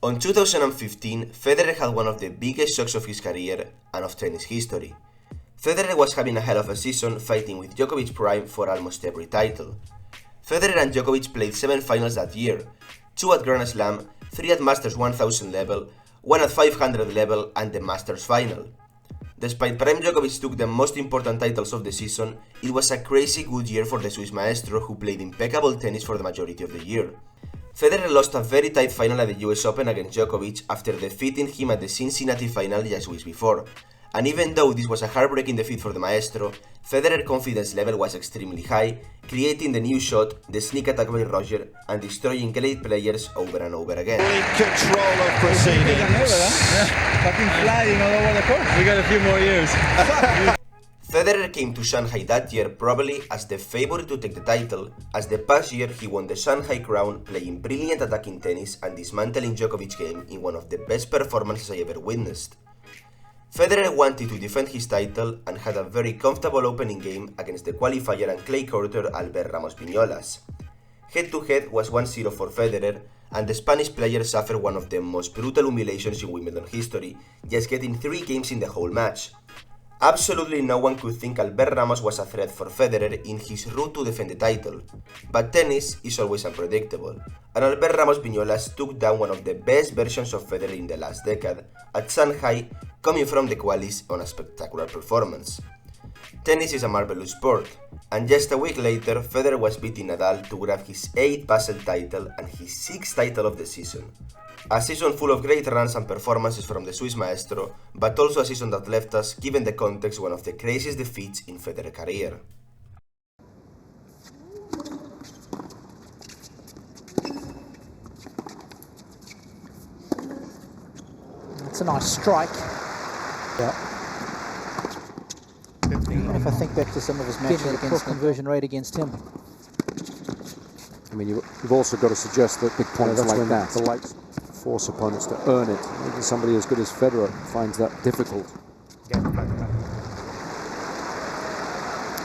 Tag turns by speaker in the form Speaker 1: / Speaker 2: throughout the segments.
Speaker 1: On 2015, Federer had one of the biggest shocks of his career and of tennis history. Federer was having a hell of a season, fighting with Djokovic prime for almost every title. Federer and Djokovic played 7 finals that year, 2 at Grand Slam, 3 at Masters 1000 level, 1 at 500 level and the Masters final. Despite prime Djokovic took the most important titles of the season, it was a crazy good year for the Swiss maestro who played impeccable tennis for the majority of the year. Federer lost a very tight final at the US Open against Djokovic after defeating him at the Cincinnati final just weeks before. And even though this was a heartbreaking defeat for the maestro, Federer's confidence level was extremely high, creating the new shot, the sneak attack by Roger, and destroying great players over and over again.
Speaker 2: Control of proceedings.
Speaker 3: Fucking flying all over the court. We got a few more years.
Speaker 1: Federer came to Shanghai that year probably as the favorite to take the title, as the past year he won the Shanghai crown playing brilliant attacking tennis and dismantling Djokovic's game in one of the best performances I ever witnessed. Federer wanted to defend his title and had a very comfortable opening game against the qualifier and clay courter Albert Ramos Viñolas. Head-to-head was 1-0 for Federer, and the Spanish player suffered one of the most brutal humiliations in Wimbledon history, just getting 3 games in the whole match. Absolutely no one could think Albert Ramos was a threat for Federer in his route to defend the title, but tennis is always unpredictable, and Albert Ramos Viñolas took down one of the best versions of Federer in the last decade at Shanghai, coming from the qualis on a spectacular performance. Tennis is a marvelous sport, and just a week later Federer was beating Nadal to grab his 8th Basel title and his 6th title of the season. A season full of great runs and performances from the Swiss maestro, but also a season that left us, given the context, one of the craziest defeats in Federer's career.
Speaker 4: It's a nice strike. Yeah. Even if I think back to some of his matches against conversion rate against him.
Speaker 5: I mean, you've also got to suggest that big points like that, the likes force opponents to earn it. Maybe somebody as good as Federer finds that difficult.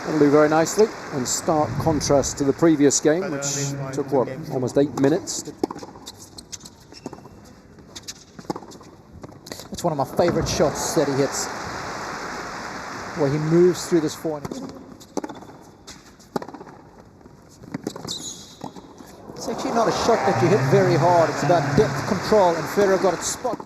Speaker 5: That'll do very nicely, in stark contrast to the previous game, which took, what, almost 8 minutes?
Speaker 4: It's one of my favorite shots that he hits, where he moves through this forehand. It's actually not a shot that you hit very hard, it's about depth control, and Federer got it spot.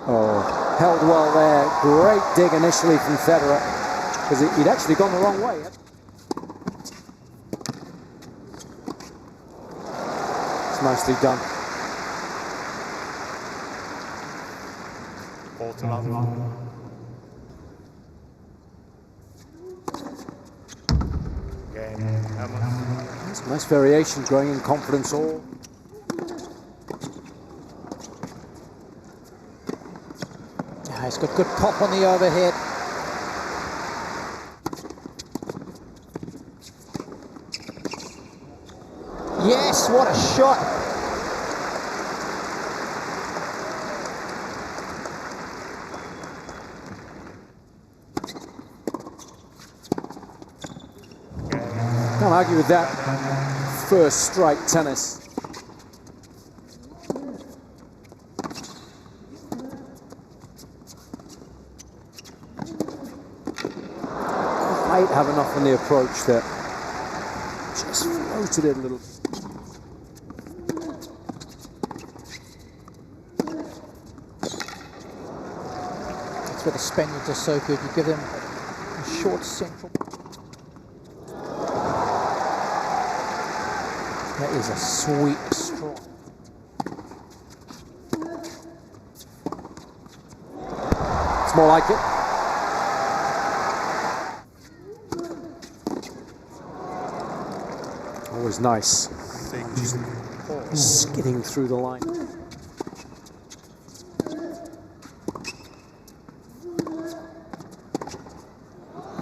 Speaker 5: Oh, held well there. Great dig initially from Federer, because he'd actually gone the wrong way. It's nicely done. Some nice variation, growing in confidence all.
Speaker 4: He's got good pop on the overhead. Yes, what a shot!
Speaker 5: Can't argue with that. First strike tennis. Might have enough on the approach there. Just floated it a little.
Speaker 4: That's where the Spaniards are so good. You give them a short central. That is a sweep strike.
Speaker 5: It's more like it. Always nice. Just skidding through the line.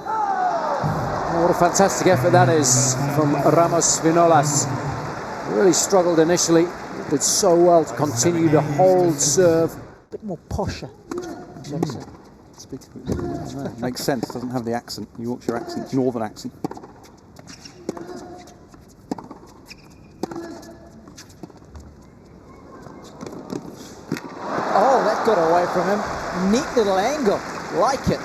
Speaker 5: Oh, what a fantastic effort that is from Ramos Viñolas. Really struggled initially, did so well to continue to hold serve.
Speaker 4: bit more posher, Jason.
Speaker 5: Speaks makes sense. Doesn't have the accent, Yorkshire accent, northern accent.
Speaker 4: Oh, that got away from him. Neat little angle. Like it.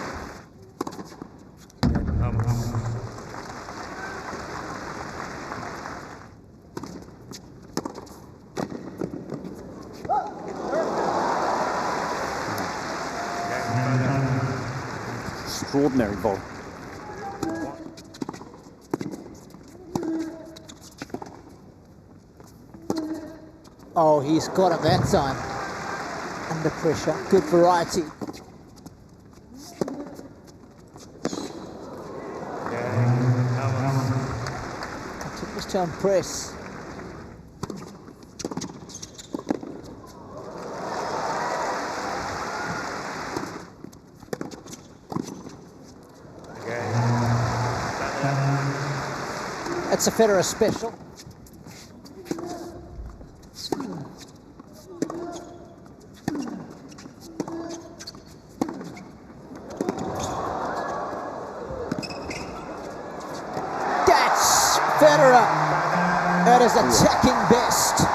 Speaker 5: Extraordinary volley.
Speaker 4: Oh, he's got him that time. Under pressure. Good variety. Continues to impress. It's a Federer special. That's Federer. That is attacking best.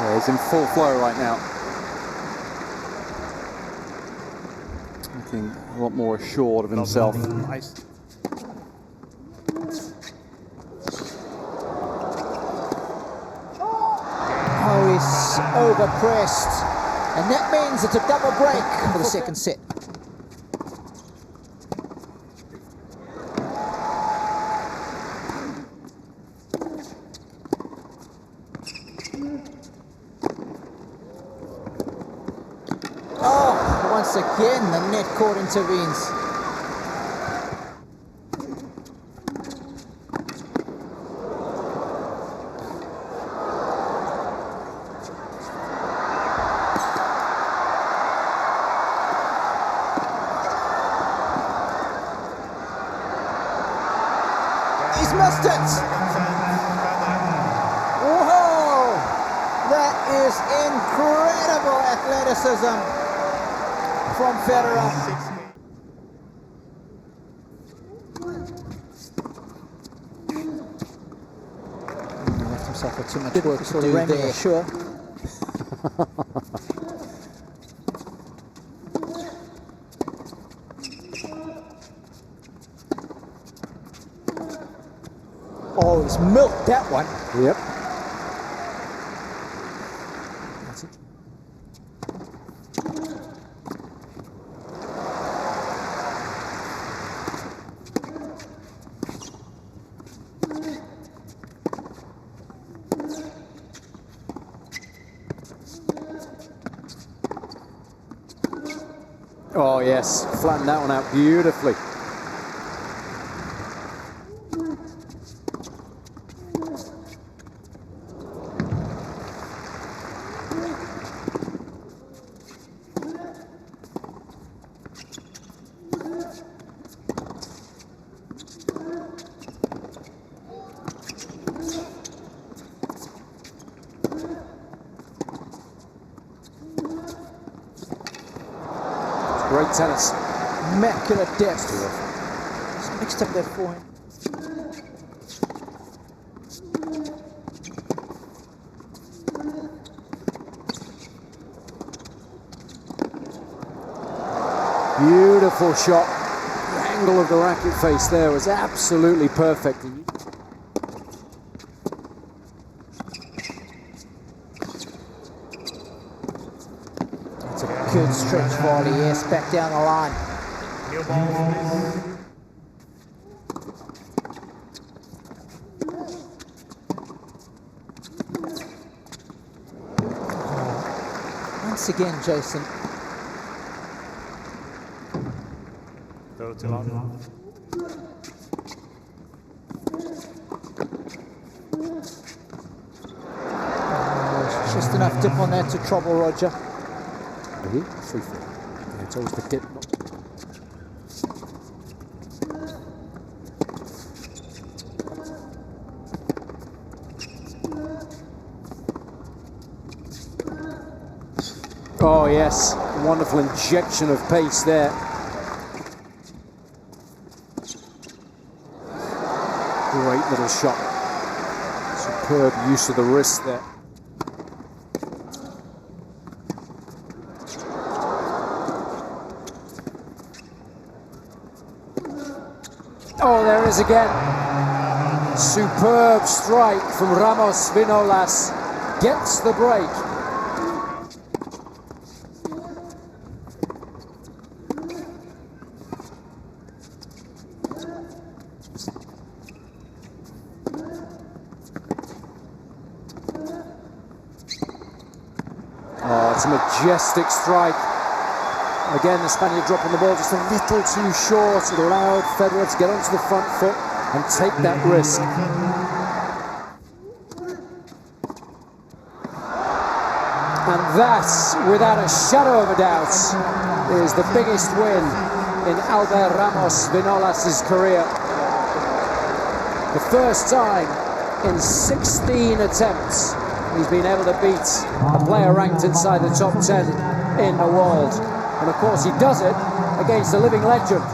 Speaker 5: Yeah, he's in full flow right now. Looking a lot more assured of himself. Nice.
Speaker 4: Oh, he's overpressed. And that means it's a double break for the second set. Oh, once again, the net court intervenes. He's missed it! Whoa! That is incredible athleticism from Federer. Left himself with too much work to do there. Sure. Oh, he's milked that one.
Speaker 5: Yep.
Speaker 4: That's it.
Speaker 5: Oh yes, flattened that one out beautifully. Great tennis.
Speaker 4: Immaculate depth. Just mixed up that forehand.
Speaker 5: Beautiful shot. The angle of the racket face there was absolutely perfect.
Speaker 4: It's a good stretch volley, yes, back down the line. Once again, Jason. Just enough dip on that to trouble Roger.
Speaker 5: Here, 3-4. Yeah, it's always the dip. Oh yes, wonderful injection of pace there. Great little shot. Superb use of the wrist there. Oh, there it is again. Superb strike from Ramos Vinolas. Gets the break. Oh, it's a majestic strike. Again, the Spaniard dropping the ball just a little too short. It allowed Federer to get onto the front foot and take that risk. And that, without a shadow of a doubt, is the biggest win in Albert Ramos Vinolas' career. The first time in 16 attempts he's been able to beat a player ranked inside the top 10 in the world. And of course he does it against a living legend.